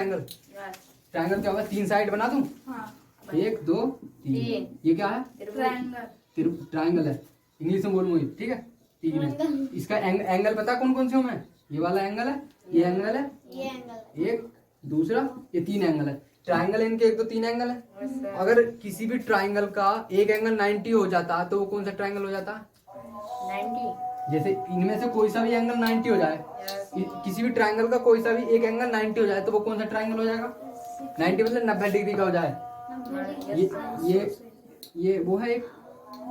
Triangle. Triangle क्या होगा, 3 side बना दूं? हाँ। 1 2 3। ये क्या है? ट्रायंगल। ट्रायंगल है, इंग्लिश में बोलूंगी, ठीक है। 3 है। इसका एंगल पता कौन कौन से हूँ मैं? ये वाला एंगल है, ये एंगल है, ये एंगल एक दूसरा, ये 3 एंगल है। ट्रायंगल इनके 1 2 3 एंगल है। अगर किसी भी ट्रायंगल का एक एंगल 90 हो जाता तो वो कौन सा ट्रायंगल हो जाता? 90। जैसे इनमें से कोई सा भी एंगल 90 हो जाए, किसी भी ट्रायंगल का कोई सा भी एक एंगल 90 हो जाए तो वो कौन सा ट्रायंगल हो जाएगा? 90 मतलब 90 डिग्री का हो जाए। ये वो है एक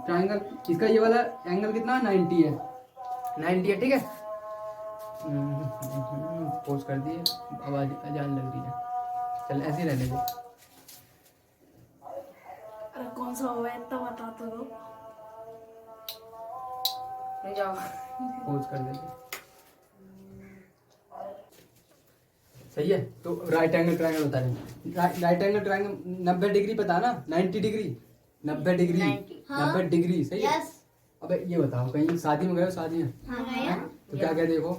ट्रायंगल, इसका ये वाला एंगल कितना 90 है, 90 है, ठीक है। पोज कर दिए, आवाज जान लग रही है, चल ऐसे ही रहने दे। अरे कौन सा होगा इतना बता तो दो। जाओ पोज कर देते, सही है। तो राइट एंगल ट्रायंगल होता है, राइट एंगल ट्रायंगल 90 डिग्री पता है ना, 90 डिग्री, 90 डिग्री, 90 डिग्री, सही है। अबे ये बताओ, कहीं शादी में गए हो? शादी में तो क्या क्या देखो,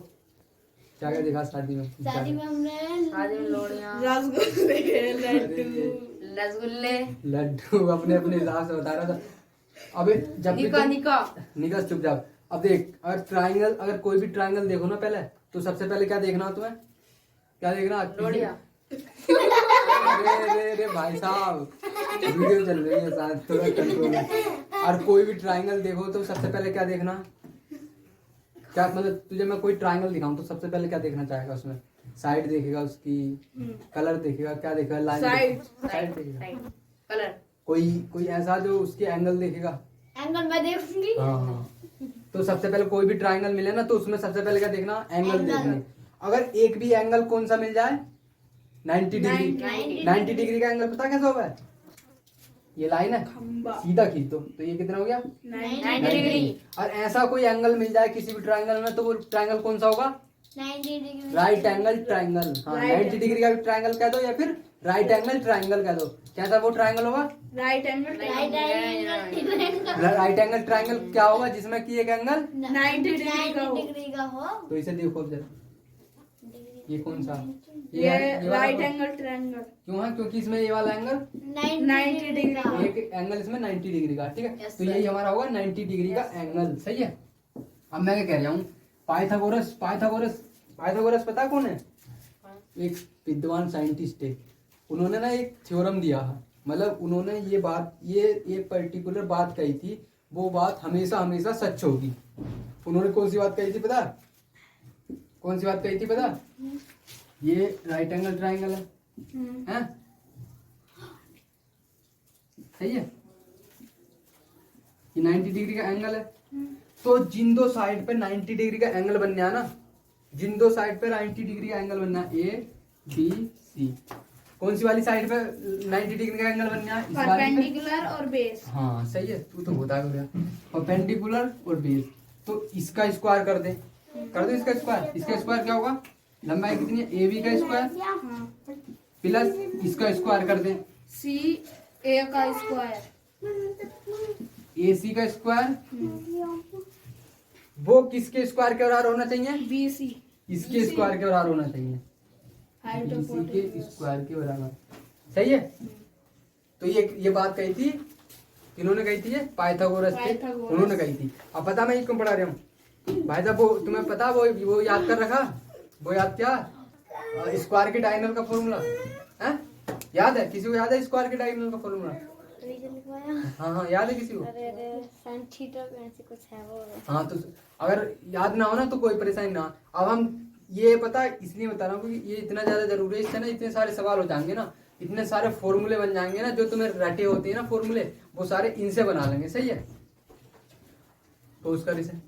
क्या क्या देखा शादी में? शादी में हमने लोड़ियां, रसगुल्ले, रसगुल्ले, लड्डू अपने अपने हिसाब से बता रहा था। अबे जब भी निकास चुपचाप। अब देख, अगर ट्रायंगल, अगर कोई भी ट्रायंगल देखो ना पहले, तो सबसे पहले क्या देखना हो तुम्हें? क्या देखना? लोड़ियां। अरे भाई साहब, वीडियो चल रही है, शायद थोड़ा कंट्रोल है। और कोई भी ट्रायंगल देखो तो सबसे पहले क्या देखना? क्या मतलब, तुझे मैं कोई ट्रायंगल दिखाऊं तो सबसे पहले क्या देखना चाहेगा उसमें? साइड देखेगा उसकी, कलर देखेगा, क्या देखेगा? लाइन, साइड देखेगा, कलर। कोई ऐसा जो उसके एंगल देखेगा, एंगल मैं देखूंगी। हाँ। तो सबसे पहले कोई भी ट्रायंगल मिले ना तो उसमें सबसे पहले क्या देखना? एंगल देखने। अगर एक भी एंगल कौन सा मिल जाए 90 डिग्री, 90 डिग्री का एंगल पता कैसा होगा? ये लाइन है, सीधा खींच दो तो ये कितना हो गया? 90 डिग्री। और ऐसा कोई एंगल मिल जाए किसी भी ट्रायंगल में तो वो ट्रायंगल कौन सा होगा? 90 डिग्री। Right angle triangle. हाँ, 90 डिग्री का भी ट्रायंगल कह दो या फिर राइट एंगल ट्रायंगल कह दो। कैसा वो ट्रायंगल होगा? Right angle. Right angle triangle क्या होगा जिसमें कि एक एंगल 90 डिग्री का हो। तो इसे देखो जरा, ये कौन सा? ये वाला राइट कौन? Angle triangle. क्यों है? क्योंकि इसमें ये वाला एंगल 90 डिग्री। एक एंगल इसमें 90 डिग्री का, ठीक है। तो यही हमारा होगा 90 डिग्री का एंगल, सही है। अब मैं क्या कह रहा हूँ, पाइथागोरस, पाइथागोरस, पाइथागोरस पता कौन है? एक विद्वान साइंटिस्ट है। उन्होंने ना एक थ्योरम दिया है, मतलब उन्होंने ये बात, ये एक पर्टिकुलर बात कही थी, वो बात हमेशा हमेशा सच होगी। उन्होंने कौन सी बात कही थी पता? कौन सी बात कही थी पता? ये राइट एंगल ट्रायंगल है, हैं? सही है, ये 90 डिग्री का एंगल है। तो जिन दो साइड पे 90 डिग्री का एंगल बनना है ना, जिन दो साइड पे 90 डिग्री का एंगल बनना है, ए बी सी, कौन सी वाली साइड पे 90 डिग्री का एंगल बनना है? परपेंडिकुलर और बेस। हाँ सही है, तू तो बता गया। परपेंडिकुलर और बेस, तो इसका स्क्वायर कर दे, कर दो इसका स्क्वायर। इसका स्क्वायर क्या होगा? लंबाई कितनी है? ए बी का स्क्वायर प्लस इसका स्क्वायर कर दे, सी ए का स्क्वायर, ए सी का स्क्वायर। वो किसके स्क्वायर के बराबर होना चाहिए? बी सी इसके स्क्वायर के बराबर होना चाहिए, हाइट ऑफ इसी के स्क्वायर के बराबर, सही है। तो ये बात कही थी, किन्होंने कही थी? ये पाइथागोरस थे, उन्होंने कही थी। अब पता मैं ये क्यों पढ़ा रहा हूँ भाई साहब? वो तुम्हें पता, वो याद कर रखा? वो याद क्या? स्क्वायर के डायगोनल का फॉर्मूला है, याद है? किसी को याद है स्क्वायर के डायगोनल का फॉर्मूला? हाँ हाँ, याद है किसी को? sin थीटा ऐसे कुछ है वो। हाँ, तो अगर याद ना हो ना तो कोई परेशानी ना। अब हम ये पता इसलिए बता रहा हूँ क्योंकि ये इतना ज्यादा जरूरी है, इससे ना इतने सारे सवाल हो जाएंगे ना, इतने सारे फॉर्मूले बन जाएंगे ना, जो तुम्हें रटे होते हैं ना फॉर्मूले, वो सारे इनसे बना लेंगे, सही है। तो उसका इसे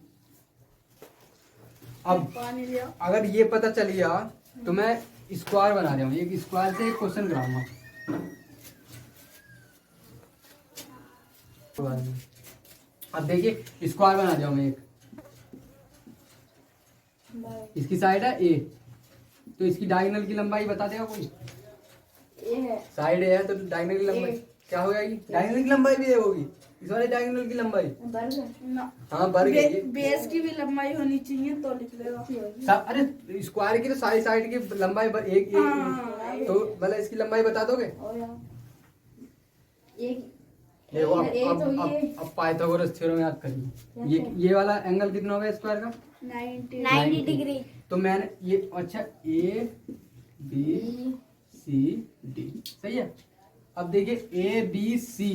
अब अगर ये पता चल गया तो मैं स्क्वायर बना रहा हूँ, एक स्क्वायर से एक क्वेश्चन कराऊंगा। अब देखिए स्क्वायर बना रहा हूँ मैं एक, इसकी साइड है ए, तो इसकी डायगोनल की लंबाई बता देगा कोई? ये है साइड ए है तो डायगोनल की लंबाई क्या हो जाएगी? डायगोनल की लंबाई भी ये होगी, इस वाले डायगोनल की लंबाई। ना हाँ वर्ग है ये। बेस की भी लंबाई होनी चाहिए तो लिख देगा। अरे स्क्वायर की तो सारी साइड की लंबाई एक हाँ। एक तो मतलब इसकी लंबाई बता दोगे? देखो अब पाइथागोरस थ्योरम याद करिए। ये वाला एंगल कितना होगा स्क्वायर का? 90 डिग्री। तो मैंने ये अच्छा ए बी सी डी सही है। अब देखिए A B C,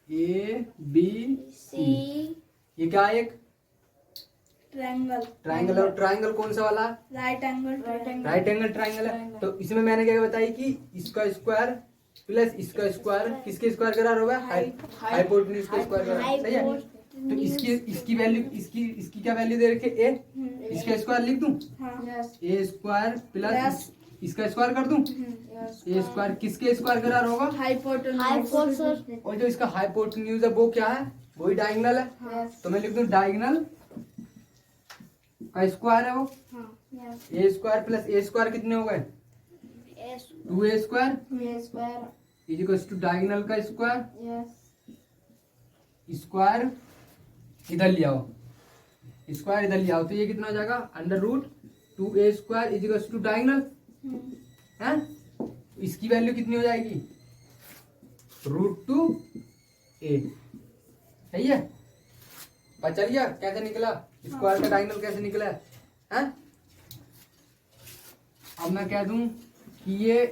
A B C, ये क्या है? एक ट्रायंगल। ट्राइंगल। और ट्राइंगल कौन सा वाला? राइट एंगल ट्राइंगल है। तो इसमें मैंने क्या बताई कि इसका स्क्वायर प्लस इसका स्क्वायर किसके स्क्वायर का होगा? हाइपोटेन्यूज का स्क्वायर का। सही है। तो इसकी वैल्यू इसकी क्या वैल्यू दे रखी है? ए। इसका स्क्वायर लिख दूं? ए स्क्वायर प्लस इसका स्क्वायर कर दूं? ए स्क्वायर किसके स्क्वायर का होगा? हाइपोटेन्यूज। और जो इसका हाइपोटेन्यूज है वो क्या है? वही डायगोनल है। तो मैं लिख दूं डायगोनल का स्क्वायर है वो। A square plus A square कितने हो गए? 2a square is equals to diagonal का स्क्वायर। स्क्वायर इधर ले आओ, स्क्वायर इधर ले आओ, तो ये कितना हो जाएगा? Under root 2a square is equals to diagonal है। इसकी वैल्यू कितनी हो जाएगी? √2a। सही है। पता चल गया कैसे निकला स्क्वायर का डायगोनल कैसे निकला है? अब मैं कह दूं कि ये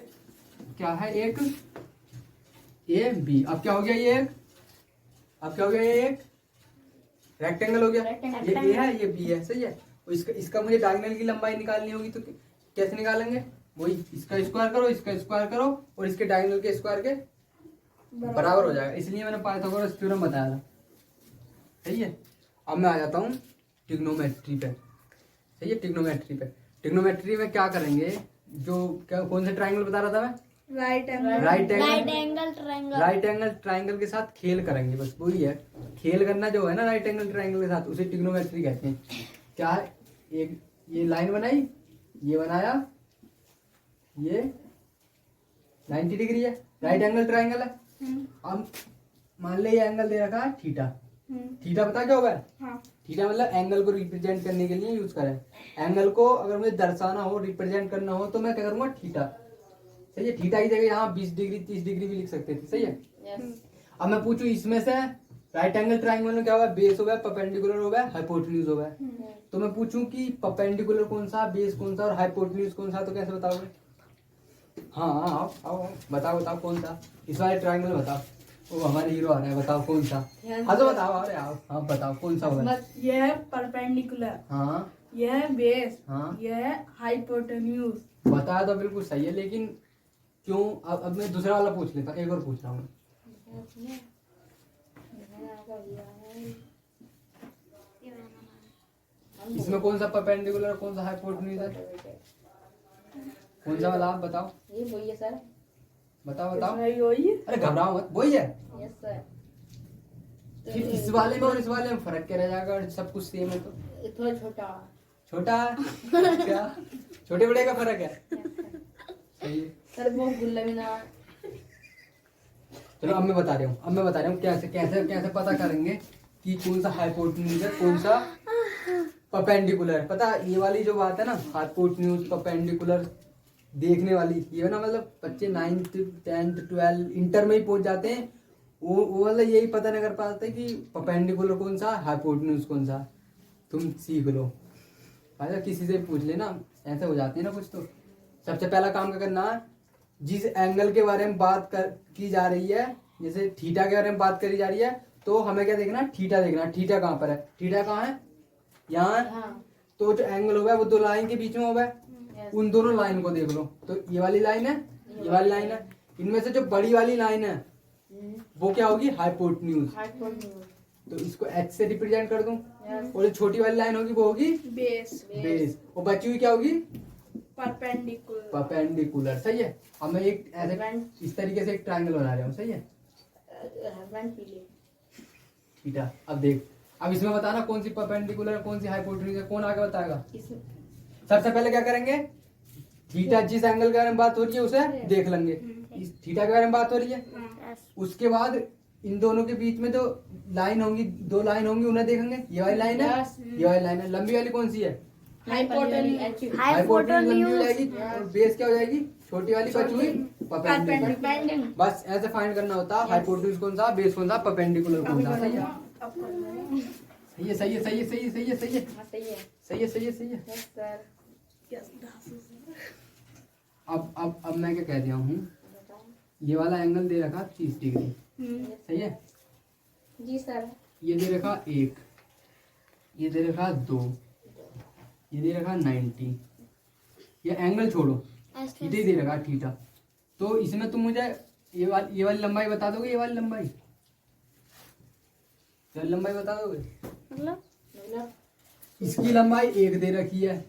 क्या है? एक ए बी। अब क्या हो गया? ये एक, अब क्या हो गया? ये एक रेक्टेंगल हो गया। ये ए है, ये बी है। सही है। और इसका मुझे डायगोनल की लंबाई निकालनी होगी, तो कैसे निकालेंगे? वही इसका स्क्वायर करो, इसका स्क्वायर करो और इसके डायगोनल के स्क्वायर के बराबर हो जाएगा। इसलिए मैंने पाइथागोरस थ्योरम बताया था। सही है। अब मैं आ जाता हूँ ट्रिग्नोमेट्री पे। सही है। ट्रिग्नोमेट्री में क्या करेंगे? जो क्या कौन सा ट्राइंगल बता रहा था मैं? राइट एंगल ट्राइंगल के साथ खेल करेंगे, बस वही है। खेल करना जो है ना राइट एंगल ट्राइंगल के साथ, उसे ट्रिग्नोमेट्री कहते हैं। क्या है? एक ये लाइन बनाई, ये बनाया, ये 90 डिग्री है, राइट एंगल ट्राइंगल है। अब मान ले ये एंगल दे रखा है थीटा। थीटा पता क्या होगा? थीटा मतलब एंगल को रिप्रेजेंट करने के लिए यूज करें। एंगल को अगर मुझे दर्शाना हो, रिप्रेजेंट करना हो, तो मैं क्या करूंगा? थीटा। सही है। थीटा की जगह यहाँ 20 डिग्री 30 डिग्री भी लिख सकते थे। सही है। अब मैं पूछूं इसमें से राइट एंगल ट्राइंगल में क्या होगा? बेस होगा, परपेंडिकुलर होगा, हाइपोटेन्यूज होगा। तो मैं पूछूं कि परपेंडिकुलर कौन सा, बेस कौन सा और हाइपोटेन्यूज कौन सा, तो कैसे बताओगे? हाँ आओ बताओ कौन सा? इस वाले ट्राइंगल बताओ। वो हमारे हीरो आ रहा है, बताओ कौन सा? हाँ तो बताओ। अरे आओ, हाँ बताओ कौन सा होगा? यह है परपेंडिकुलर, हाँ, यह है बेस, हाँ, यह है हाइपोटेन्यूज। बताया तो बिल्कुल सही है, लेकिन क्यों? अब मैं दूसरा वाला पूछ लेता हूँ, एक और पूछ रहा हूँ। इसमें कौन सा परपेंडिकुलर कौन सा हाइपोटेन्यूज है? कौन सा वाला? आप बताओ। ये वही है सर। बताओ। वही अरे घबराओ मत, वही है। Yes sir. फिर इस वाले में और इस वाले में फर्क क्या रह जाएगा? और सब कुछ सेम है तो थोड़ा छोटा क्या छोटे बड़े का फर्क है? सही है। सर वो गुल्ला भी ना। चलो अब मैं बता रहा हूँ कैसे पता करेंगे कि कौन सा हाइपोटेन्यूज है, कौन सा परपेंडिकुलर। पता ये वाली जो बात है ना, हाइपोटेन्यूज परपेंडिकुलर देखने वाली, ये है ना, मतलब बच्चे 9th 10th 12 इंटर में ही पहुंच जाते हैं। वो मतलब यही पता नहीं कर पाते कि परपेंडिकुलर कौन सा, हाइपोटेन्यूज कौन सा। तुम सीख लो भाई, किसी से पूछ लेना, ऐसे हो जाते हैं ना कुछ। तो सबसे पहला काम क्या करना है? जिस एंगल के बारे में की जा रही है, जैसे थीटा के बारे में बात करी जा रही है, तो हमें क्या देखना? थीटा देखना। थीटा कहाँ पर है? थीटा कहाँ है? यहाँ। तो जो एंगल होगा वो दो लाइन के बीच में होगा, उन दोनों लाइन को देख लो। तो ये वाली लाइन है, ये वाली लाइन है, इनमें से जो बड़ी वाली लाइन है वो क्या होगी? हाइपोटेन्यूज। तो इसको h से रिप्रेजेंट कर दूं, और जो छोटी वाली लाइन होगी वो होगी बेस। और बची हुई क्या होगी? परपेंडिकुलर। सही है। अब मैं एक ऐसे इस तरीके से एक ट्रायंगल बना रहा हूँ। सही है। थीटा। अब देख, अब इसमें बताना कौन सी परपेंडिकुलर है, कौन सी हाइपोटेन्यूज है, कौन आगे बताएगा? सबसे पहले क्या करेंगे? थीटा जिस एंगल के बारे में बात हो रही है उसे देख लेंगे। इस थीटा के बारे में बात हो रही है। यस उसके बाद इन दोनों के बीच में जो लाइन होंगी, दो लाइन होंगी, उन्हें देखेंगे। ये वाली लाइन है, ये वाली लाइन है। लंबी वाली कौन सी है? हाइपोटेन्यूज हाइपोटेन्यूज लंबी हो जाएगी Yes. और बेस क्या हो जाएगी? छोटी वाली बची हुई परपेंडिकुलर। डिपेंडिंग बस ऐसे फाइंड करना होता है हाइपोटेन्यूज कौन सा, बेस कौन सा, परपेंडिकुलर कौन सा। सही है, सही है, सही है, सही है, सही है, सही है, सही है, हाँ सही है सही है, सही है, सही है। यस सर अब मैं क्या कह दिया हूँ, बताओ ये वाला एंगल दे रखा 30 डिग्री, सही है। जी सर ये दे रखा 1, ये दे रखा 2, ये दे रखा 90। ये एंगल छोड़ो, थीटा ही दे रखा थीटा। तो इसमें तुम मुझे ये वाली लंबाई बता दोगे? ये वाली लंबाई, ये वाली लंबाई बता दोगे? मतलब मतलब इसकी लंबाई 1 दे रखी है,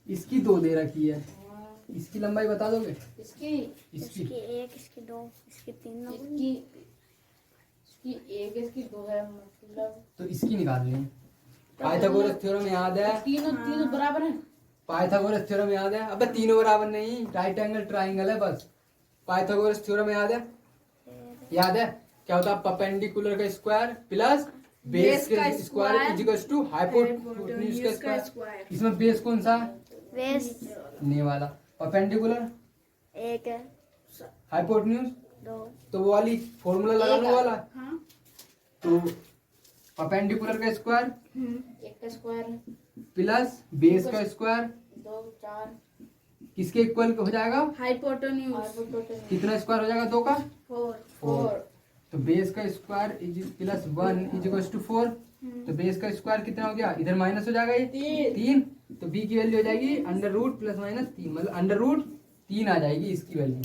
इसकी 2 दे रखी है, हाँ, इसकी लंबाई बता दोगे? इसकी इसकी इसकी 1 इसकी 2 इसकी 3 इसकी इसकी एक इसकी दो है मतलब तो इसकी निकालनी है। पाइथागोरस थ्योरम याद है? तीनों तीनों बराबर है पाइथागोरस थ्योरम याद है? अबे तीनों बराबर नहीं, राइट एंगल ट्राइंगल है बस। पाइथागोरस थ्योरम याद है? याद है क्या होता है? परपेंडिकुलर का स्क्वायर प्लस बेस का square is equal to hypotenuse का स्क्वायर। इसमें बेस कौन सा है? बेस ने वाला। परपेंडिकुलर 1 है हाइपोटेन्यूज 2 तो वो वाली फॉर्मूला लगाने वाला। हाँ तो परपेंडिकुलर का स्क्वायर एक का स्क्वायर प्लस बेस का स्क्वायर 2 4 किसके इक्वल हो जाएगा? हाइपोटेन्यूज हाइपोटेन्यूज कितना स्क्वायर हो जाएगा? 2 का 4 4 तो बेस का square plus 1 is equal to 4। तो बेस का स्क्वायर कितना हो गया? इधर माइनस हो जाएगा, ये 3। तो बी की वैल्यू हो जाएगी अंडर रूट प्लस माइनस 3, मतलब अंडर रूट 3 आ जाएगी इसकी वैल्यू।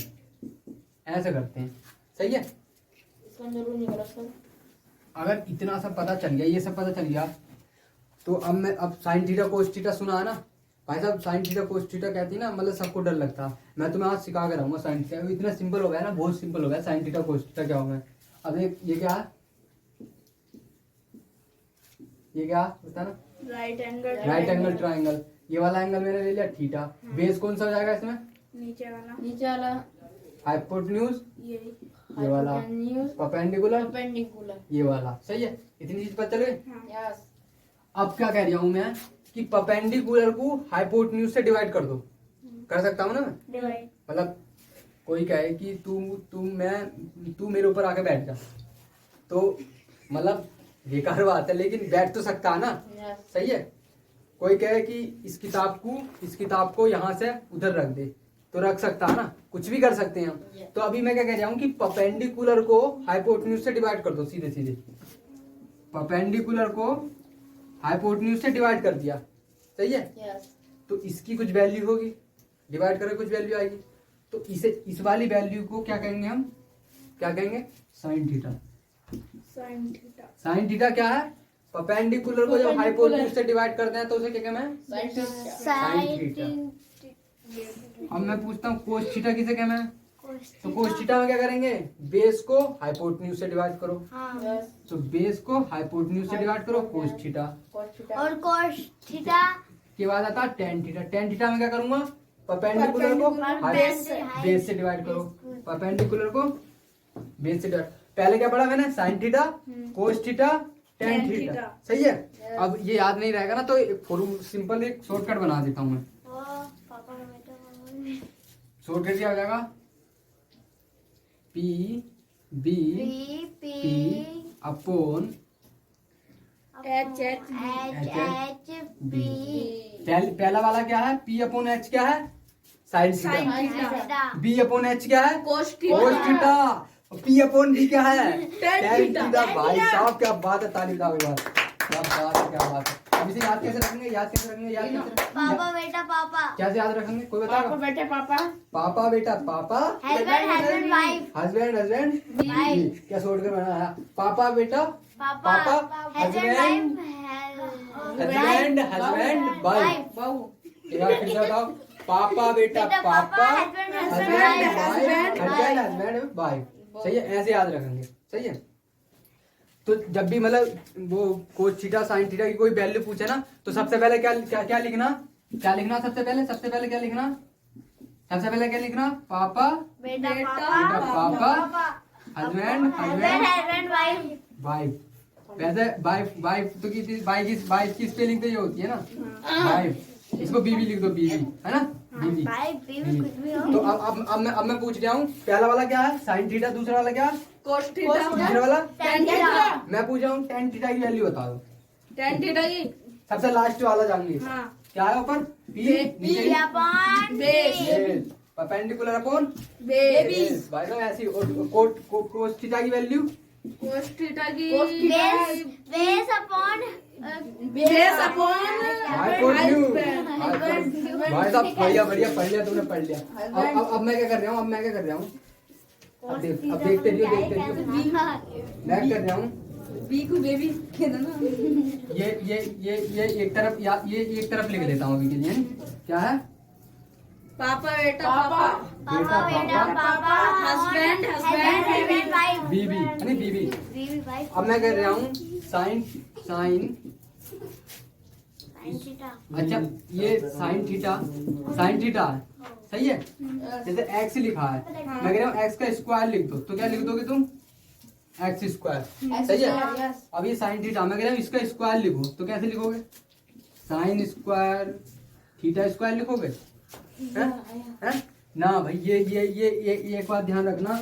ऐसे करते हैं, सही है। इसका जरूर निकला सर अगर इतना सब पता चल गया, ये सब पता चल गया, तो अब साइन थीटा कोस थीटा सुना है ना भाई साहब? साइन थीटा कोस थीटा कहती है ना, मतलब सबको डर लगता है। मैं तुम्हें आज सिखा के रहूंगा साइन थीटा। इतना सिंपल हो गया ना, बहुत सिंपल हो गया। साइन थीटा कोस थीटा क्या होगा? अब ये क्या है? ये क्या बता ना? Right right angle triangle. ये वाला एंगल मैंने ले लिया थीटा। बेस कौन सा हो जाएगा इसमें? नीचे वाला हाइपोटेन्यूज, ये ये वाला हाइपोटेन्यूज परपेंडिकुलर, परपेंडिकुलर ये वाला। सही है, इतनी चीज पता चल गई। यस अब क्या कह रहा हूं मैं कि परपेंडिकुलर को हाइपोटेन्यूज से डिवाइड कर दो। कर सकता हूँ ना मैं? डिवाइड मतलब कोई कहे कि तू मेरे ऊपर आके बैठ जा, तो मतलब बेकार बात है, लेकिन बैठ तो सकता है ना। यस सही है। कोई कहे कि इस किताब को यहाँ से उधर रख दे, तो रख सकता है ना, कुछ भी कर सकते हैं हम। तो अभी मैं क्या कह रहा हूँ कि परपेंडिकुलर को हाइपोटेन्यूज से डिवाइड कर दो, सीधे सीधे। परपेंडिकुलर को हाइपोटेन्यूज से डिवाइड कर दिया, सही है। यस तो इसकी कुछ वैल्यू होगी, डिवाइड करें कुछ वैल्यू आएगी, तो इस वाली वैल्यू को क्या कहेंगे हम? क्या कहेंगे? Sign theta. Sign theta sine theta क्या है? परपेंडिकुलर को जब हाइपोटेन्यूज से डिवाइड करते हैं तो उसे क्या कहना है? Sine Sin theta। अब मैं पूछता हूँ कोस थीटा किसे कहना है? तो कोस थीटा में क्या करेंगे? बेस को हाइपोटेन्यूज से डिवाइड करो। यस तो बेस को हाइपोटेन्यूज से डिवाइड करो, कोस थीटा। cos थीटा और cos थीटा के बाद आता है टेन थीटा। टेन थीटा में क्या करूंगा? परपेंडिकुलर को बेस से डिवाइड करो, परपेंडिकुलर को बेस से डिवाइड। पहले क्या पढ़ा मैंने? Sign theta, cos theta, tan theta. सही है। अब ये याद नहीं रहेगा ना, तो सिंपल एक शॉर्टकट बना देता हूँ मैं। पापा का बेटा शॉर्टकट क्या हो जाएगा? P B P upon H B. पहला वाला क्या है? पी अपॉन एच क्या है? Sine theta. Theta B upon H क्या है? Cos cos theta. P upon B क्या है? Tan Tan theta। थीटा। भाई साहब क्या बात है, तारीफ दाओ यार, क्या बात है, क्या बात है। अब इसे याद कैसे रखेंगे? याद कैसे रखेंगे? पापा बेटा पापा कैसे याद रखेंगे? कोई पापा बताएगा? बेटे पापा पापा बेटा पापा, हस्बैंड वाइफ हस्बैंड वाइफ। क्या शॉर्ट कर बनाया? पापा बेटा पापा हस्बैंड वाइफ। बहू एक बार फिर से बताओ। पापा बेटा पापा, हस्बैंड वाइफ। सही है, ऐसे याद रखेंगे। सही है। तो जब भी मतलब वो कोस थीटा साइन थीटा की कोई वैल्यू पूछे ना, तो सबसे पहले क्या लिखना? सबसे पहले क्या लिखना? सबसे पहले क्या लिखना, पापा बेटा बेटा पापा, husband husband husband wife wife. वैसे वाइफ वाइफ तो की वाइफ की स्पेलिंग तो ये होती है ना वाइफ, इसको बीवी लिख दो, बीवी है ना, बीवी। वाइफ बेबी कुछ भी हो। तो अब मैं पूछ रहा हूँ, पहला वाला क्या है साइन थीटा, दूसरा वाला क्या है cos थीटा तीसरा वाला। tan थीटा मैं पूछ रहा हूँ टेन थीटा की वैल्यू बता दो। tan थीटा की सबसे लास्ट वाला जानिए हाँ क्या है ऊपर, P B upon base perpendicular upon base भाई साहब ऐसी। और कोस थीटा की वैल्यू cos थीटा की base base upon base upon भाई साहब बढ़िया बढ़िया पढ़ लिया तुमने, पढ़ लिया। अब मैं क्या कर रहा हूँ, अब मैं क्या कर रहा हूँ, अब देखते रहियो मैं कर रहा हूँ। बी को बेबी कहना ना ये एक तरफ ये एक तरफ लिख लेता हूँ अभी के लिए। क्या है, पापा बेटा पापा पापा बेटा पापा हस्बैंड हस्बैंड वाइफ बीबी नहीं बीबी। बीवी वाइफ अब मैं कर रहा हूँ साइन साइन थीटा अच्छा ये साइन थीटा सही है। जैसे एक्स लिखा है, मैं कह रहा हूँ एक्स का स्क्वायर लिख दो, तो क्या लिख दोगे तुम, एक्स स्क्वायर, सही है। अब ये साइन थीटा, मैं कह रहा हूँ इसका स्क्वायर लिखो, तो कैसे लिखोगे, साइन स्क्वायर थीटा स्क्वायर लिखोगे, हैं? ना भाई ये एक बात ध्यान रखना,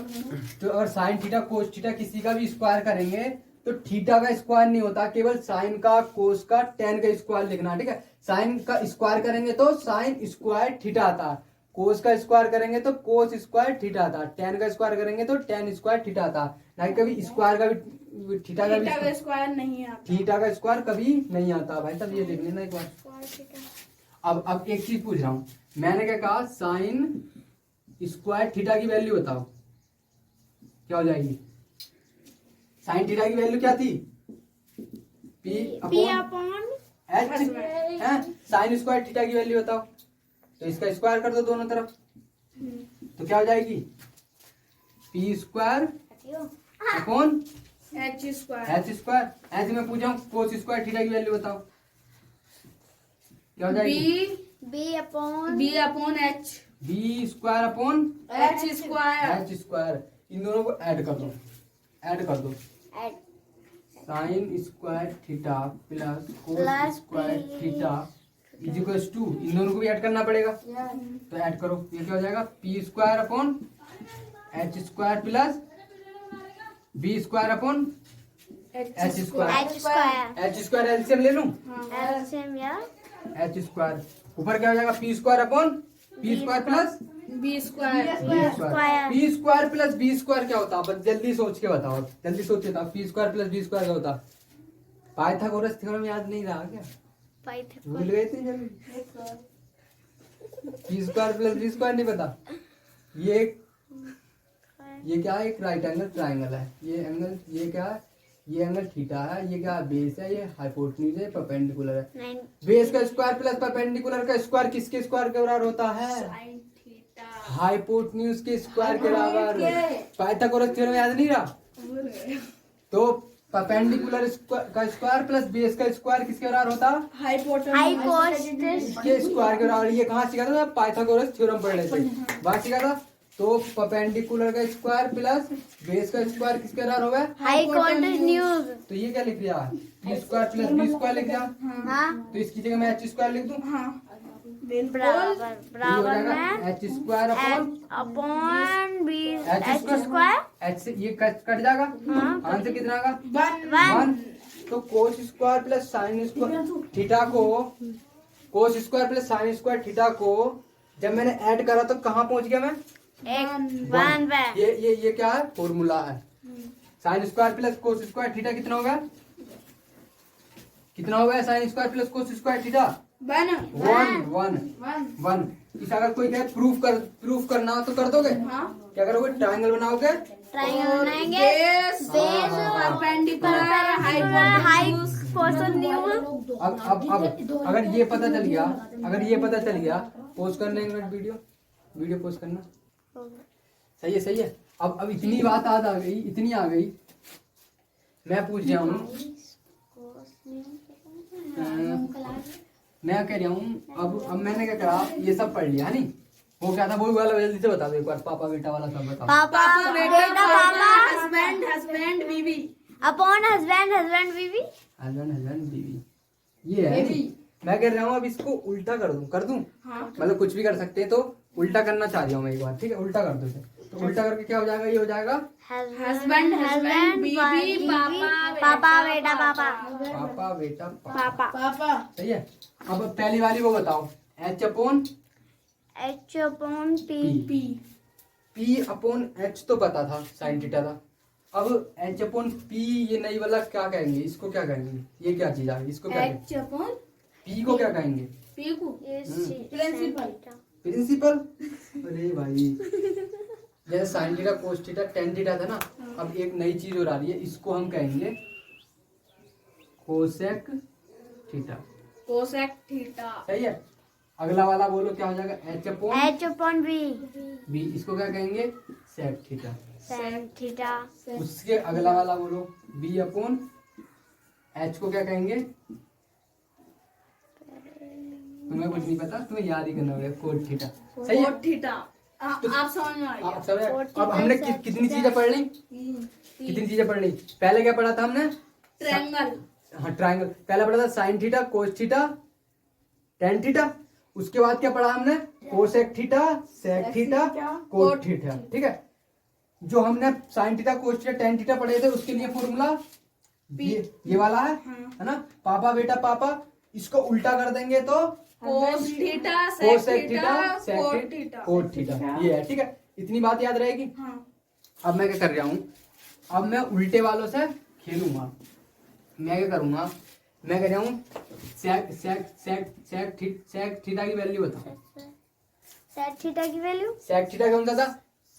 तो अगर साइन थीटा कोस थीटा किसी का भी स्क्वायर करेंगे तो थीटा का स्क्वायर नहीं होता, केवल साइन का कोस का टेन का स्क्वायर लिखना, ठीक है। साइन का स्क्वायर करेंगे तो साइन स्क्वायर थीटा आता, कोस का स्क्वायर करेंगे तो कोस स्क्वायर थीटा आता, टेन का स्क्वायर करेंगे तो टेन स्क्वायर थीटा आता। ना कभी स्क्वायर का भी थीटा का भी स्क्वायर नहीं आता थीटा का स्क्वायर कभी नहीं आता भाई साहब, ये देख लेना एक बार। अब एक चीज पूछ रहा हूँ, मैंने क्या कहा, साइन स्क्वायर थीटा की वैल्यू बताओ क्या हो जाएगी। साइन थीटा की वैल्यू क्या थी, पी अपॉन एच है। साइन स्क्वायर थीटा की वैल्यू बताओ, तो इसका स्क्वायर कर दो दोनों तरफ, तो क्या हो जाएगी, P square upon H square H square. ऐसे मैं पूछा हूँ कोस स्क्वायर थीटा की वैल्यू बताओ क्या हो जाएगी, B upon H B square upon H square H square. इन दोनों को ऐड कर दो, ऐड कर दो, sine square theta plus cos square theta is equals to, इन दोनों को भी ऐड करना पड़ेगा, तो ऐड करो, ये क्या हो जाएगा, P square upon H square plus B square upon H square. H square LCM ले लूं, एलसीएम या एच स्क्वायर ऊपर क्या हो जाएगा, P square upon P square plus B square B square. P square plus B square क्या होता है, बस जल्दी सोच के बताओ, जल्दी सोच के बताओ, P square plus B square क्या होता, पाइथागोरस थ्योरम याद नहीं रहा क्या, भूल गए थे जल्दी, P square plus B square नहीं पता। ये क्या है, एक राइट एंगल ट्राइंगल है, ये एंगल ये क्या है, ये एंगल थीटा है, ये क्या बेस है, ये हाइपोटेन्यूज है, परपेंडिकुलर है। बेस का स्क्वायर प्लस परपेंडिकुलर का स्क्वायर किसके स्क्वायर के बराबर होता है, हाइपोटेन्यूज के स्क्वायर के बराबर। पाइथागोरस थ्योरम याद नहीं रहा, तो परपेंडिकुलर का स्क्वायर प्लस बेस का स्क्वायर किसके बराबर होता है, हाइपोटेन्यूज के स्क्वायर के बराबर। ये कहाँ सीखा था, पाइथागोरस थ्योरम पढ़ रहे थे, बात सीखा था। तो परपेंडिकुलर का स्क्वायर प्लस बेस का स्क्वायर किसके बराबर होगा, हाइपोटेन्यूज। तो ये क्या लिख दिया, B square plus B square लिख दिया, हाँ तो इसकी जगह मैं एच स्क्वायर लिख दूं, बराबर बराबर में H square upon B H H square H से ये कट जाएगा, हाँ। आंसर कितना का, वन। तो cos square plus sine square theta को, cos square plus sine square theta को जब मैंने ऐड करा तो कहाँ पहुंच गया मैं, वन पे। ये क्या है, फॉर्मूला है। Sign square plus cos square theta कितना होगा, कितना होगा sign square plus cos square theta, one. इस अगर कोई कहे प्रूफ करना हो तो कर दोगे, क्या करोगे, ट्रायंगल बनाओगे, ट्रायंगल बनाएंगे, बेस परपेंडिकुलर हाइपोटेन्यूज। अब अगर ये पता चल गया, पोस्ट करने एक मिनट वीडियो पोस्ट करना, सही है। अब इतनी बात आ गई, इतनी आ गई, मैं पूछ रहा हूँ, मैं कह रहा हूँ, अब मैंने क्या करा, ये सब पढ़ लिया नहीं, वो क्या था वो वाला जल्दी से बता दो एक बार, पापा बेटा वाला सब बताओ। पापा बेटा पापा हस्बैंड हस्बैंड बीवी अपॉन हस्बैंड हस्बैंड बीवी हस्बैंड हस्बैंड बीवी, ये है। मैं कह रहा हूँ अब इसको उल्टा कर दूं हाँ मतलब कुछ भी कर सकते हैं, तो उल्टा करना चाह रहा हूँ मैं एक बार, ठीक है उल्टा कर दो इसे। तो उल्टा करके क्या हो जाएगा, ये हो जाएगा हस्बैंड हस्बैंड बीवी पापा बेटा पापा पापा बेटा पापा पापा। सही है। अब पहली वाली वो बताओ, H upon H upon P P P upon H तो पता था, साइन थीटा था। अब H अपॉन P ये नई वाला क्या कहेंगे, इसको क्या कहेंगे, ये क्या चीज आ गई, इसको क्या कहेंगे, एच अपॉन P को क्या कहेंगे, पी को प्रिंसिपल। प्रिंसिपल। अरे भाई जैसे sign theta cos theta tan theta था ना, अब एक नई चीज और आ रही है, इसको हम कहेंगे कोसेक थीटा। Cosec theta. सही है। अगला वाला बोलो क्या हो जाएगा, एच अपॉन बी बी, इसको क्या कहेंगे, सेक थीटा। सेक थीटा उसके अगला वाला बोलो बी अपॉन एच को क्या कहेंगे, तुम्हें कुछ नहीं पता, तुम्हें याद ही करना होगा, कोट थीटा। सही है। Cot theta. आप समझ में आ गया। आप समझ। अब हमने कितनी चीजें पढ़ ली, कितनी चीजें पढ़ ली। पहले क्या पढ़ा था हमने, ट्रायंगल। हाँ ट्रायंगल। पहले पढ़ा था sine theta cos theta tan theta. उसके बाद क्या पढ़ा हमने, cosec theta sec theta cot theta. ठीक है। जो हमने sine theta cos theta tan theta पढ़े थे उसके लिए फॉर्मूला ये वाला है ना, पापा बेटा पापा। इसको उल्टा कर देंगे तो cos theta cosec sec theta theta sec cot theta theta. Cot theta, ये है। ठीक है, इतनी बात याद रहेगी। हाँ। अब मैं क्या कर रहा हूँ, अब मैं उल्टे वालों से खेलूंगा। मैं क्या करूंगा, मैं कह रहा हूँ सेक सेक सेक सेक थीटा की वैल्यू बताओ। सेक थीटा की वैल्यू, सेक थीटा कौन सा था,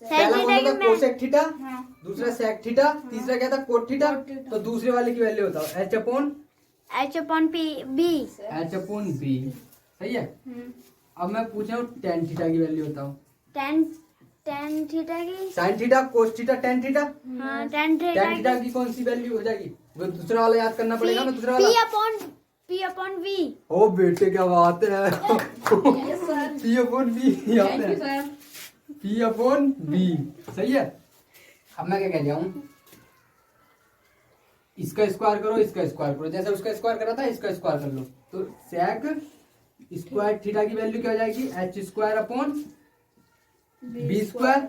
सेक पहला थीटा कौन सा की था, मैं कोसेक थीटा, हाँ। दूसरा सेक थीटा, तीसरा क्या था, कोट थीटा। तो दूसरे वाले की वैल्यू बताओ, H upon H upon P B H upon B. सही है। अब मैं पूछ रहा हूँ टेन थीटा की वैल्यू बताओ। टेन टेन थीटा की, sine theta cos theta tan theta, हाँ टेन थीटा टेन थीटा की कौन सी वैल्यू हो जाएगी, वो दूसरा वाला याद करना पड़ेगा ना, दूसरा पी वाला। Upon we. ओ बेटे क्या बात है, पी अपॉन बी याद थैंक यू है, सर। P upon B. सही है। अब मैं क्या कह रहा हूँ, इसका स्क्वायर करो इसका स्क्वायर करो, जैसे उसका स्क्वायर करा था इसका स्क्वायर कर लो। तो सेक स्क्वायर थीटा की वैल्यू क्या हो जाएगी, H square upon B square.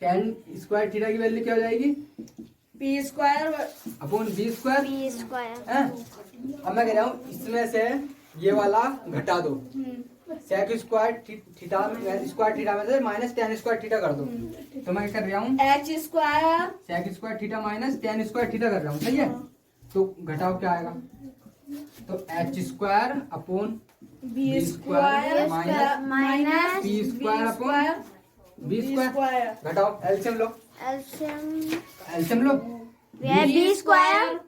Tan square theta की वैल्यू क्या हो जाएगी, P square upon B square. B square, हैं? अब मैं कह रहा हूँ इसमें से ये वाला घटा दो, sec square theta square theta में से माइनस टेन स्क्वायर थीटा कर दो। तो मैं क्या कर रहा हूँ, H square sec square theta minus tan square theta कर रहा हूँ। सही है। तो घटाओ क्या आएगा, तो H square upon B square minus P square upon B square. घटाओ, एलसीएम लो, एलसीएम एलसीएम लो। बी स्क्वायर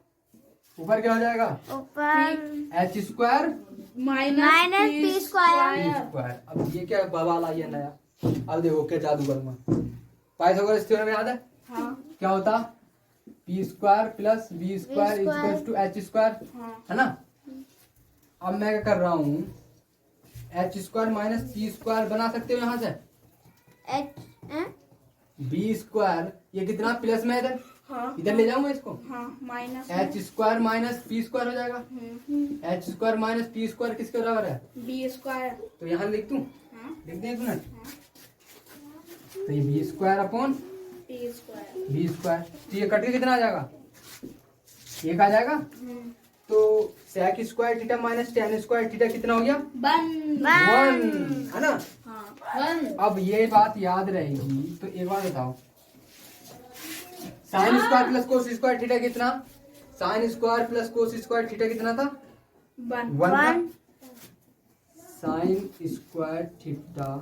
ऊपर क्या हो जाएगा, ऊपर H square minus P B square. Square. अब ये क्या बवाल आई है नया, अब देखो क्या जादू करूंगा। पाइथागोरस थ्योरम याद है, हाँ क्या होता, P square plus B square equals to H square, हाँ। है ना। अब मैं क्या कर रहा हूँ, H square minus P square बना सकते हो यहाँ से, एच बी स्क्वायर ये कितना प्लस में इधर, हाँ इधर ले जाऊंगा इसको, हाँ minus H square minus P square हो जाएगा। H square minus P square किसके बराबर है, बी स्क्वायर। तो यहाँ लिख दूं, हाँ लिख दें एक मिनट। तो ये B square upon P square. B square, तो ये कट के कितना आ जाएगा, एक आ जाएगा। तो sec square theta minus tan square theta कितना हो गया, वन। वन, है ना। हाँ वन। अब ये बात याद रहेगी तो एक बार बताओ, sine square plus cos square theta कितना, sine square plus cos square theta कितना था, वन। वन था। Sine square theta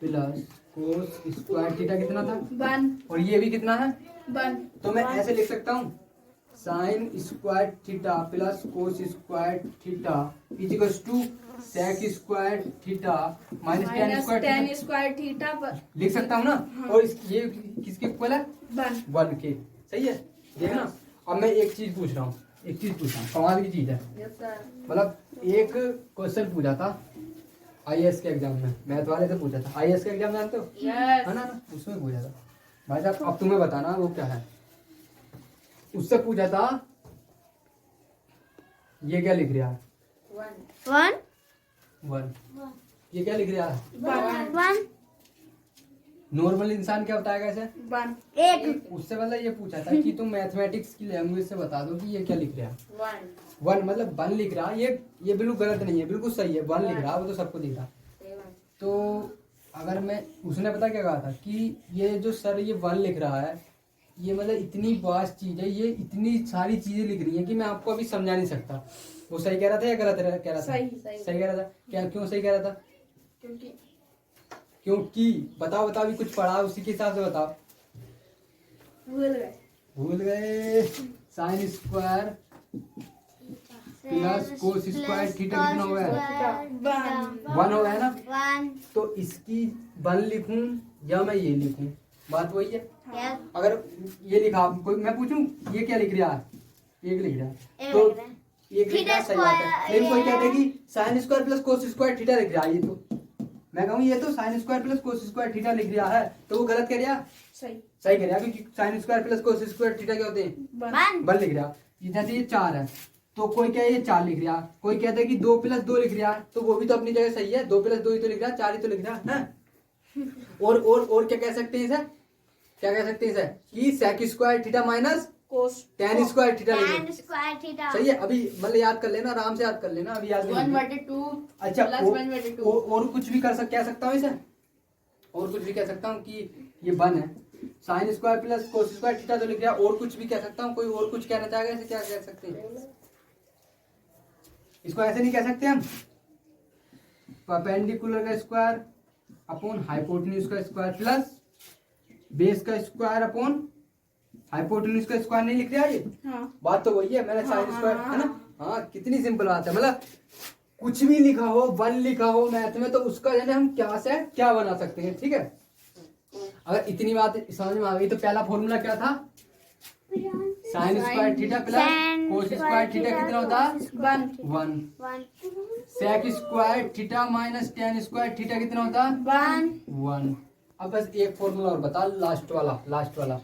plus cos square theta कितना था, वन। और ये भी कितना है, वन। तो मैं ऐसे लिख सकता हूँ, sine square theta plus cos square theta is equals to sec square theta minus tan minus square tan theta square theta पर लिख सकता हूँ ना। और ये किसके इक्वल है, वन। वन के। सही है। देखना, अब मैं एक चीज पूछ रहा हूँ, एक चीज पूछ रहा हूँ, कमाल की चीज है। Yes sir. मतलब एक क्वेश्चन पूछा था, आईएएस के एग्जाम में मैथ वाले से पूछा था। आईएएस के एग्जाम जानते हो यस है ना, उसमें पूछा था। भाई साहब अब तुम्हें बताना वो क्या है। उससे पूछा था ये क्या लिख रहा है, 1 1 1, ये क्या लिख रहा है। 1 नॉर्मल इंसान क्या बताएगा ऐसे। 1 1 उससे मतलब ये पूछा था कि तुम मैथमेटिक्स की लैंग्वेज से बता दो कि ये क्या लिख रहा है। 1 वन मतलब वन लिख रहा है, ये बिल्कुल गलत नहीं है, बिल्कुल सही है। वन लिख रहा है, वो तो सबको दिख रहा। 7 तो अगर मैं, उसने पता क्या कहा था कि ये जो सर ये वन लिख रहा है, ये मतलब इतनी वास्ट चीज है, ये इतनी सारी चीजें लिख रही है कि मैं आपको अभी समझा नहीं सकता। वो सही कह रहा था या गलत कह रहा था। सही सही कह रहा था। क्या, क्यों सही कह रहा था। क्योंकि बताओ अभी कुछ पढ़ा उसी के हिसाब से बताओ। भूल गए। Sign square plus cos square theta कितना हो गया, 1 हो गया ना। 1 तो इसकी 1 लिखूं या मैं ये लिखूं, बात वही है। यस अगर ये लिखा, कोई मैं पूछूं ये क्या लिख रहा है, एक लिख रहा है, तो एक लिख रहा है, सही बात है। लेकिन कोई कहते हैं कि sign square plus cos square theta लिख रहा है, ये तो मैं कहूँ ये तो sign square plus cos square theta लिख रहा है, तो वो गलत कह रहा है। सही कह रहा है, क्योंकि sign square plus cos square theta क्या होते हैं, 1 1 लिख रहा। जैसे ये 4 है तो कोई क्या ये 4 लिख रहा, कोई कहता है कि 2 + 2 लिख रहा, तो वो भी तो अपनी जगह सही है। 2 + 2 ही तो लिख रहा, 4 ही तो लिख रहा है। और क्या कह सकते हैं इसे, क्या कह सकते हैं इसे कि sec square theta minus tan square theta लिख tan स्क्वायर थीटा सही है। अभी मतलब याद कर लेना, आराम से याद कर लेना, अभी याद नहीं होगी। 1/2 अच्छा प्लस 1/2 और कुछ भी कह सकता हूँ इसे, और कुछ भी कह सकता हूँ कि ये 1 है, sign square plus cos square theta तो लिख रहा, और कुछ भी कह सकता हूँ। कोई और कुछ कहना चाहेगा इसे, क्या कह सकते हैं इसको, ऐसे नहीं कह सकते हम। परपेंडिकुलर का स्क्वायर अपॉन हाइपोटेन्यूज का स्क्वायर प्लस बेस का स्क्वायर अपॉन हाइपोटेन्यूज का स्क्वायर नहीं लिख रहा ये। बात तो वही है, मैंने साइन स्क्वायर है ना। हाँ कितनी सिंपल बात है, मतलब कुछ भी लिखा हो, 1 लिखा हो मैथ में, तो उसका यानी हम क्या से क्या बना सकते हैं। ठीक है, अगर इतनी बात समझ में आ गई तो पहला फॉर्मूला क्या था, sine square theta plus cos square theta कितना होता है 1। 1 sec square theta minus tan square theta कितना होता है 1। अब बस एक फॉर्मूला और बता, लास्ट वाला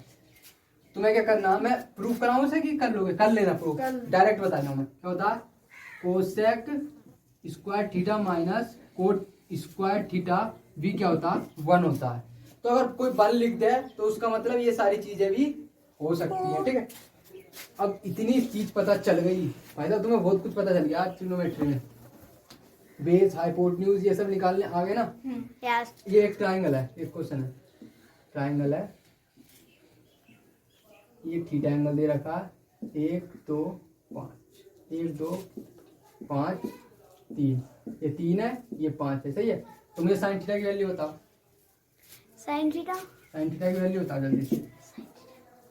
तुम्हें क्या करना, मैं प्रूफ कराऊं उसे कि कर लोगे, कर लेना प्रूफ, डायरेक्ट बता रहा हूं मैं। क्या होता है cosec square theta minus cot square theta भी क्या होता है 1 होता है। तो अगर कोई 1 लिख दे तो उसका मतलब ये सारी चीजें भी हो सकती है। ठीक है, अब इतनी चीज पता चल गई भाई साहब, तुम्हें बहुत कुछ पता चल गया ट्रिग्नोमेट्री में। बेस हाइपोटेन्यूज ये सब निकालने आ गए ना। यस ये एक ट्राइंगल है, एक क्वेश्चन है, ट्राइंगल है, ये थीटा एंगल दे रखा है 1 2 5, 1 2 5 3, ये 3 है, ये 5 है, सही है। तो मुझे साइन थीटा की वैल्यू बताओ, साइन थीटा की वैल्यू बताओ जल्दी से।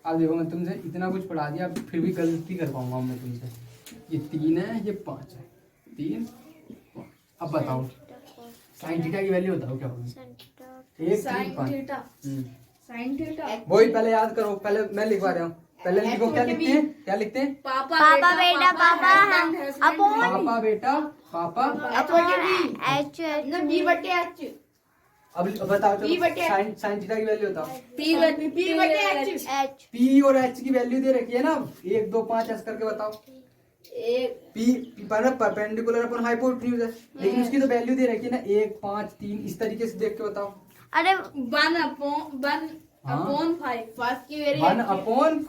अब देखो मैं तुमसे इतना कुछ पढ़ा दिया, फिर भी गलती कर पाऊंगा मैं तुमसे। ये 3 है, ये 5 है, 3 5। अब बताओ साइन थीटा की वैल्यू बताओ क्या होगी। Sine theta 1 3 5। साइन थीटा वही पहले याद करो, पहले मैं लिखवा रहा हूँ, पहले लिखो क्या लिखते हैं, क्या लिखते हैं, पापा बेटा पापा अपॉन पापा बेटा पापा। एच B/H अब बताओ P बटे H। साइन थीटा की वैल्यू बताओ। P/H एच पी और एच की वैल्यू दे रखी है ना, 1 2 5 ऐसे करके बताओ। पी परपेंडिकुलर अपन हाइपोटेन्यूज है, लेकिन उसकी तो वैल्यू दे रखी है ना 1 5 3, इस तरीके से देख के बताओ। अरे 1/5 फर्स्ट की वेरी 1/5।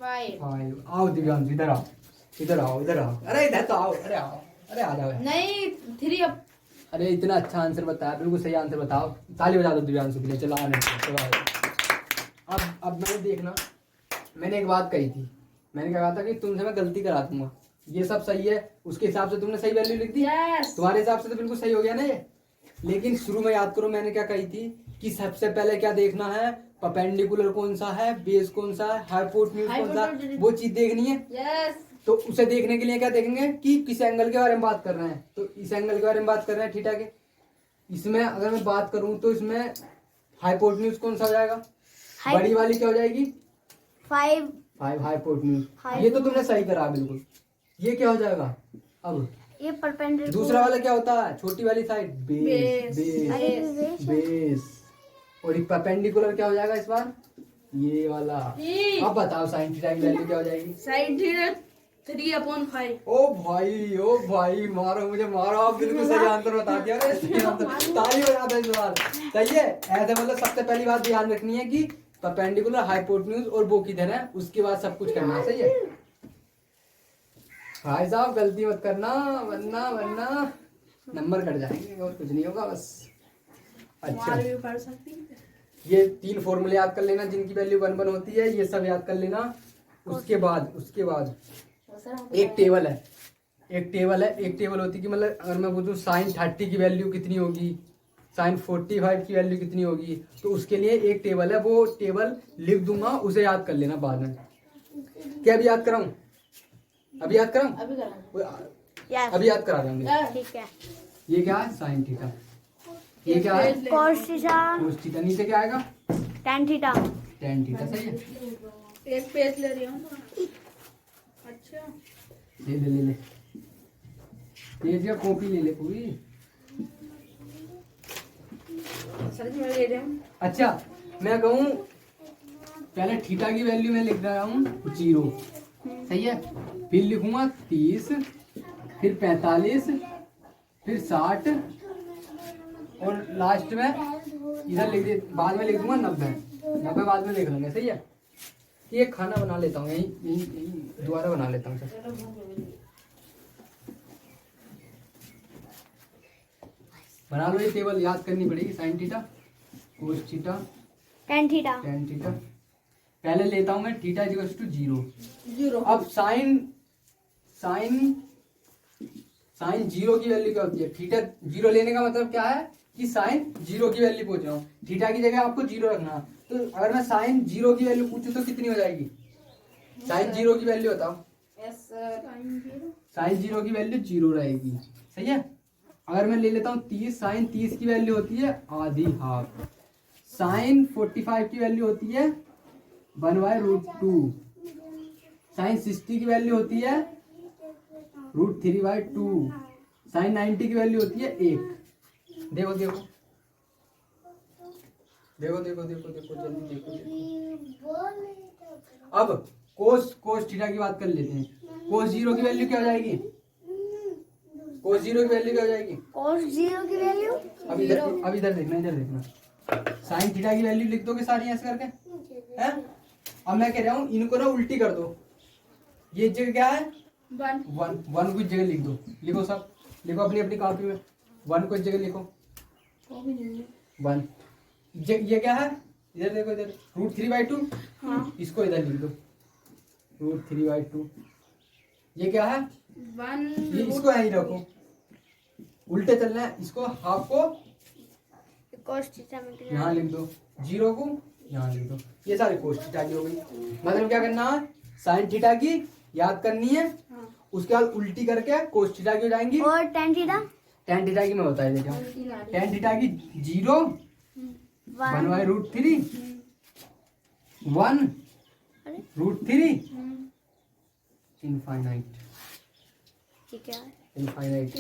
5 आओ दिव्यांश, इधर आओ, इधर आओ, इधर आओ, अरे इधर तो आओ, अरे आओ, अरे आ जाओ। नहीं 3 अरे इतना अच्छा आंसर बताया, बिल्कुल सही आंसर बताओ, ताली बजा दो दिव्यांशु के लिए। चलो आने दो, चलो आओ। अब मैंने देखना, मैंने एक बात कही थी, मैंने कहा था कि तुमसे मैं गलती करा दूंगा, ये सब सही है, उसके हिसाब से तुमने सही वैल्यू लिख दी। तुम्हारे हिसाब से तो बिल्कुल सही हो गया ना ये। लेकिन शुरू में याद करो मैंने क्या कही थी कि सबसे पहले क्या देखना है, परपेंडिकुलर कौन सा है, बेस कौन सा है, हाइपोटेन्यूज कौन सा है, वो चीज देखनी है। यस तो उसे देखने के लिए क्या देखेंगे कि किस एंगल के बारे में बात कर रहे हैं। तो इस एंगल के बारे में बात कर रहे हैं थीटा के। इसमें अगर मैं बात करूं तो इसमें हाइपोटेन्यूज कौन सा हो जाएगा, बड़ी वाली क्या हो जाएगी 5 हाइपोटेन्यूज। ये तो तुमने सही करा बिल्कुल। ये क्या हो जाएगा अब ये परपेंडिकुलर। दूसरा वाला क्या होता है, छोटी वाली साइड बेस, अरे बेस बेस। बेस। और परपेंडिकुलर क्या हो जाएगा इस बार, ये वाला। अब बताओ साइन थीटा की वैल्यू क्या हो जाएगी। Sine theta 3/5। ओ भाई मारो मुझे, मारो। आप बिल्कुल सही आंसर बता दिया। अरे सही आंसर, ताली बजा दो इस बार। सही है। ऐसे मतलब सबसे पहली बात ध्यान रखनी है कि परपेंडिकुलर, हाइपोटेन्यूज और वो किधर है, उसके बाद सब कुछ करना है। सही है भाई साहब, गलती मत करना वरना नंबर कट जाएंगे और कुछ नहीं होगा बस। अच्छा, मार भी पड़ सकती है। ये 3 फॉर्मूले याद कर लेना जिनकी वैल्यू 1 1 होती है, ये सब याद कर लेना। उसके बाद एक टेबल है, एक टेबल होती है कि मतलब अगर मैं पूछूं साइन 30 की वैल्यू कितनी होगी, साइन 45 की वैल्यू कितनी होगी, तो उसके लिए एक टेबल है, वो टेबल लिख दूंगा, उसे याद कर लेना बाद में। क्या अभी याद कराऊं, अभी याद कराऊं, अभी करा। यस अभी याद करा देंगे। ठीक है। ये क्या है, साइन थीटा। ये क्या है, cos थीटा, कोस थीटा। नीचे क्या आएगा, tan थीटा। tan theta. सही है। एक पेज ले रही हूँ। अच्छा ले पेज या कॉपी ले ले पूरी। सर मैं ले रही हूँ। अच्छा, मैं कहूँ पहले थीटा की वैल्यू में लिख रहा हूँ 0। सही है। फिर लिखूंगा 30, फिर 45, फिर 60 और लास्ट में इधर लिख दे, बाद में लिख दूंगा 90 बाद में लिख लेंगे। सही है। ये खाना बना लेता हूँ, यही दोबारा बना लेता हूँ सर। बना लो, ये टेबल याद करनी पड़ेगी। Sign theta, cos theta, tan theta. tan theta. पहले लेता हूँ मैं थीटा इक्वल टू 0। 0। अब साइन 0 की वैल्यू क्या होती है, थीटा 0 लेने का मतलब क्या है कि साइन 0 की वैल्यू पूछ रहा हूँ, थीटा की जगह आपको 0 रखना। तो अगर मैं साइन 0 की वैल्यू पूछूं तो कितनी हो जाएगी, साइन 0 की वैल्यू बताओ। साइन 0 की वैल्यू 0 रहेगी। सही है। अगर मैं ले लेता हूँ 30, साइन 30 की वैल्यू होती है आधी, हाफ। साइन 45 की वैल्यू होती है 1/√2। साइन 60 की वैल्यू होती है √3/2। साइन 90 की वैल्यू होती है 1। देखो देखो देखो देखो देखो देखो जल्दी देखो। अब कोस थीटा की बात कर लेते हैं। कोस 0 की वैल्यू क्या हो जाएगी, कोस 0 की वैल्यू क्या हो जाएगी, cos 0 की वैल्यू। अब इधर देखना, इधर देखना। साइन थीटा की वैल्यू लिख दोगे सारी ऐसे करके, हैं? अब मैं कह रहा हूँ इनको ना उल्टी कर दो। ये जगह क्या है, 1 को इस जगह लिख दो। लिखो सब, लिखो अपनी अपनी कॉपी में 1 को इस जगह लिखो 1। ये क्या है, इधर देखो, इधर √3/2। हाँ। इसको इधर लिख दो √3/2। ये क्या है, 1 ये इसको यहीं रखो, उल्टे चलना है। इसको हाफ को cos थीटा में यहाँ लिख दो, 0 को यहाँ लिख दो। ये सारी कोस थीटा की हो गई। मतलब क्या करना है, साइन थीटा की याद करनी है, उसके बाद उल्टी करके कोस थीटा की हो जाएंगी। और tan थीटा tan थीटा की मैं बता देता हूँ। tan थीटा की 0 1/√3 1 √3 इनफाइनाइट। ठीक है। इनफाइनाइट।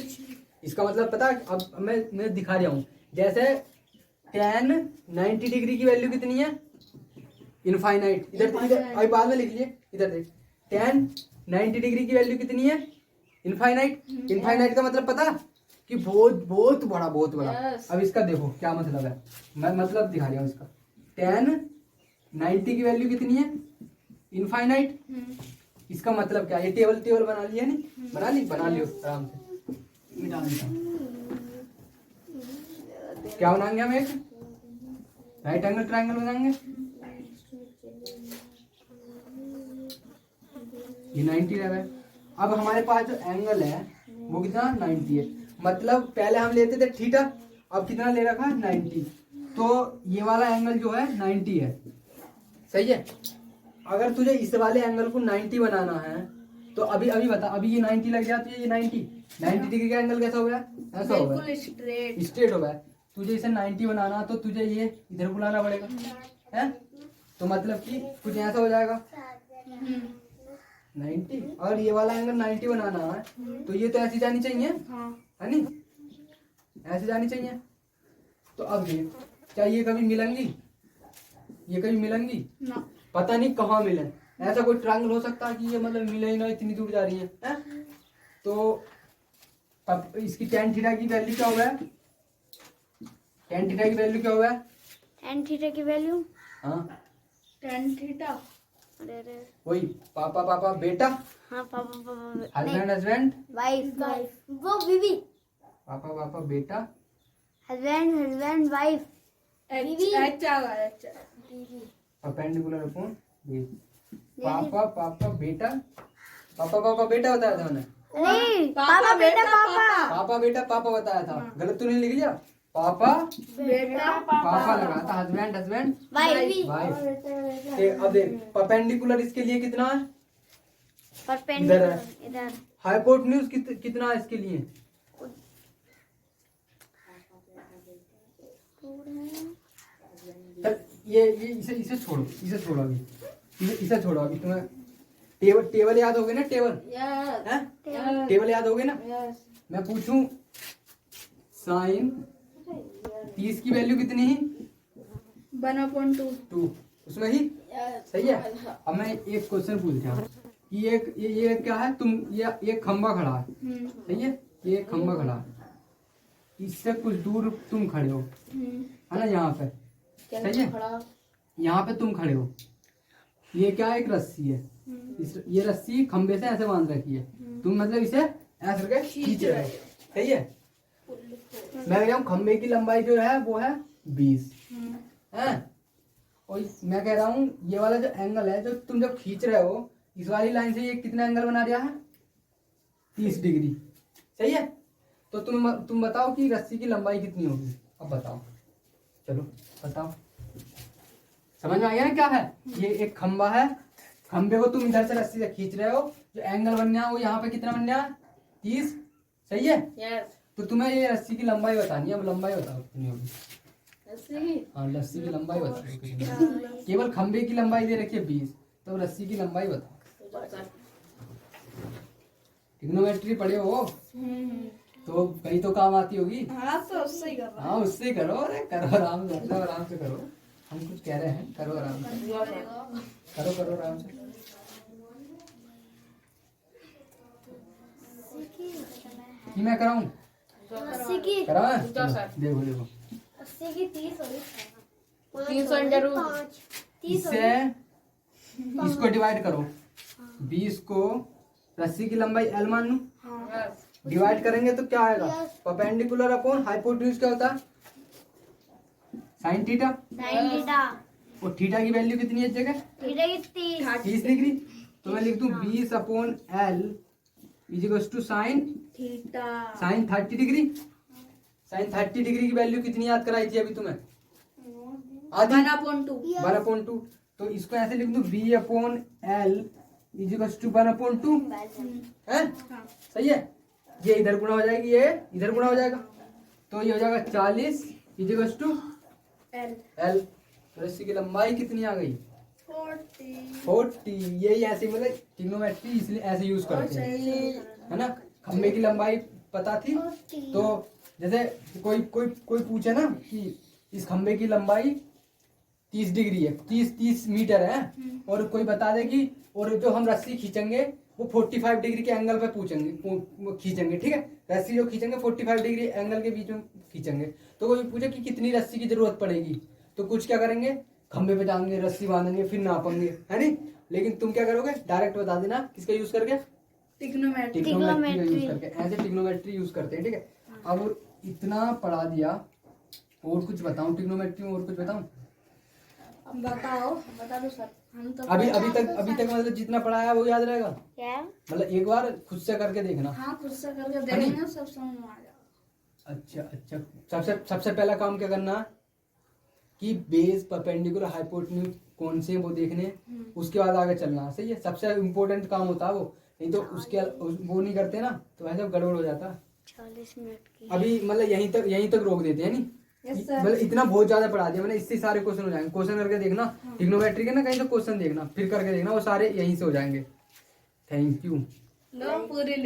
इसका मतलब पता है, अब मैं दिखा रहा हूँ। जैसे tan 90 डिग्री की वैल्यू कितनी है, इनफाइनाइट। इधर अभी बाद में लिख लिए, इधर देख। tan 90 डिग्री की वैल्यू कितनी है, इनफाइनाइट। इनफाइनाइट का मतलब पता कि बहुत बहुत बड़ा, बहुत बड़ा। अब इसका देखो क्या मतलब है, मैं मतलब दिखा रहा हूँ इसका। tan 90 की वैल्यू कितनी है, इनफाइनाइट। इसका मतलब क्या है, ये टेबल बना लिया नहीं, बना लियो आराम से। मिटा देता हूं। क्या बनाएंगे हम, एक राइट एंगल ट्रायंगल बनाएंगे। ये 90 है। अब हमारे पास जो एंगल है वो कितना 90 है। मतलब पहले हम लेते थे थीटा, अब कितना ले रखा है 90। तो ये वाला एंगल जो है 90 है। सही है। अगर तुझे इस वाले एंगल को 90 बनाना है तो अभी बता, अभी ये 90 लग गया तो ये 90 डिग्री का एंगल कैसा हो गया, ऐसा हो गया, बिल्कुल स्ट्रेट हो गया। तुझे इसे 90 बनाना तो तुझे ये इधर बुलाना पड़ेगा, है? तो मतलब कि कुछ ऐसा हो जाएगा, 90। और ये वाला एंगल 90 बनाना है तो ये तो ऐसी जानी चाहिए, हाँ है नी, ऐसे जानी चाहिए। तो अब ये क्या ये कभी मिलेंगी, ये कभी मिलेंगी? ना पता नहीं कहाँ मिले। ऐसा कोई ट्रायंगल हो सकता है कि ये मतलब मिले ही ना, इतनी दूर जा रही है? तो अब इसकी tan थीटा की वैल्यू क्या हुआ है? tan थीटा की वैल्यू क्या हुआ है? tan थीटा की वैल्यू, हाँ tan थीटा अरे अरे वही पापा पापा बेटा, हाँ पापा पापा हस्बैंड हस्बैंड, वाइफ वो बीवी, पापा पापा बेटा, हस्बैंड हस्बैंड वाइफ एच आ गया एच परपेंडिकुलर अपॉन पापा पापा बेटा, पापा पापा बेटा बताया था मैंने, नहीं पापा बेटा पापा पापा बेटा पापा बताया था, गलत तो नहीं लिख लिया? पापा बेटा पापा लगा था, हस्बैंड हस्बैंड वाइफ वाइफ। अब देख परपेंडिकुलर इसके लिए कितना है? परपेंडिकुलर इधर हाइपोटेन्यूज कितना है इसके लिए? चल ये इसे इसे छोड़ो, इसे छोड़ो अभी, इसे छोड़ो अभी। तुम्हें टेबल याद होगे ना? टेबल यस है, टेबल याद होगे ना? यस मैं पूछूं साइन 30 की वैल्यू कितनी है? 1/2 2, उसमें ही यस सही है। अब मैं एक क्वेश्चन पूछता हूँ कि ये क्या है? ये एक खंबा खड़ा है, सही है, ये एक खंबा खड़ा है, इससे कुछ दूर तुम खड़े हो, है ना, यहाँ पे, सही है, खड़ा यहाँ पे तुम खड़े हो, ये क्या है? एक रस्सी है, ये रस्सी खंबे से ऐसे बांध रखी है, तुम मतलब इसे ऐसे करके खींच रहे हो, सही है। मैं कह रहा हूँ खंबे की लंबाई जो है वो है 20 है, और मैं कह रहा हूँ ये वाला जो एंगल है जो तुम जब खींच रहे हो इस वाली लाइन से, ये कितना एंगल बना रहा है? 30 डिग्री, सही है। तो तुम बताओ कि रस्सी की लंबाई कितनी होगी? अब बताओ, चलो बताओ, समझ में आ गया ना क्या है? ये एक खंबा है, खंबे को तुम इधर से रस्सी से खींच रहे हो, जो एंगल बनना है वो यहाँ पे कितना बनना है? 30, सही है। यस तो तुम्हें ये रस्सी की लंबाई बतानी है, अब लंबाई बताओ कितनी होगी? ऐसे हाँ रस्सी की लंबाई बताओ कितनी होगी? केवल खंबे की लंबाई दे रखी है 20, तो रस्सी की लंबाई बताओ। ट्रिग्नोमेट्री पढ़े हो तो कहीं तो काम आती होगी। हाँ तो उससे ही कर रहा हाँ उससे करो, अरे करो आराम से, मतलब आराम से करो, हम कुछ कह रहे हैं, करो आराम से, करो करो आराम से। कि मैं कराऊं? 80 की करा है? पूछो सर। देखो देखो 80 की 30 होगी, 300 इंटू 30 इससे इसको डिवाइड करो, 20 को रस्सी की लंबाई L मान लूं, यस डिवाइड करेंगे तो क्या आएगा? परपेंडिकुलर अपॉन हाइपोटेन्यूज क्या होता है? Sine theta. sin थीटा, और थीटा की वैल्यू कितनी है इस जगह? थीटा की 30 डिग्री। तो मैं लिख दूं 20 upon L is to sine theta sine 30 degree. Sine 30 degree की वैल्यू कितनी याद कराई थी अभी तुम्हें? आधी 1/2 1/2। तो इसको ऐसे लिख दूं b upon L is to 1/2 है, सही है। ये इधर गुणा हो जाएगी, ये इधर गुणा हो जाएगा, तो ये हो जाएगा 40 इज टू L L। तो रस्सी की लंबाई कितनी आ गई? 40 40। यही ऐसे मतलब ट्रिग्नोमेट्री इसलिए ऐसे यूज करते हैं, है ना। खंबे की लंबाई पता थी तो जैसे कोई पूछे ना कि इस खंबे की लंबाई 30 डिग्री है, 30 मीटर है, और कोई बता दे कि और जो हम रस्सी खींचेंगे वो 45 डिग्री के एंगल पे खींचेंगे, ठीक है। रस्सी जो खींचेंगे 45 डिग्री एंगल के बीच में खींचेंगे। तो कोई पूछे कि कितनी रस्सी की जरूरत पड़ेगी, तो कुछ क्या करेंगे, खंबे पे जाएंगे, रस्सी बांधेंगे, फिर नापेंगे, है नहीं। लेकिन तुम क्या करोगे, डायरेक्ट बता देना, किसका यूज करके? ट्रिग्नोमेट्री ट्रिग्नोमेट्री का यूज करके। ऐसे ट्रिग्नोमेट्री यूज करते हैं, ठीक है। अब इतना पढ़ा दिया, और कुछ बताऊं ट्रिग्नोमेट्री में? और कुछ बताऊं? बताओ बता दो सर, हम तो अभी तक मतलब जितना पढ़ाया वो याद रहेगा? क्या? मतलब एक बार खुद से करके देखना। हाँ खुद से करके देखेंगे, सब समझ में आ जाएगा। अच्छा, सबसे पहला काम क्या करना है कि बेस परपेंडिकुलर हाइपोटेन्यूज कौन से हैं वो देखने हैं, उसके बाद आगे चलना है, सही है। सबसे इम्पोर्टेंट काम होता है वो, नहीं तो उसके वो नहीं करते ना तो ऐसा गड़बड़ हो जाता है। 40 मिनट की अभी मतलब यहीं तक रोक देते हैं, नहीं मतलब इतना बहुत ज्यादा पढ़ा दिया मैंने, इससे सारे क्वेश्चन हो जाएंगे। क्वेश्चन करके देखना, ट्रिग्नोमेट्री के ना कहीं तो क्वेश्चन देखना, फिर करके देखना, वो सारे यहीं से हो जाएंगे, थैंक यू। लो पूरी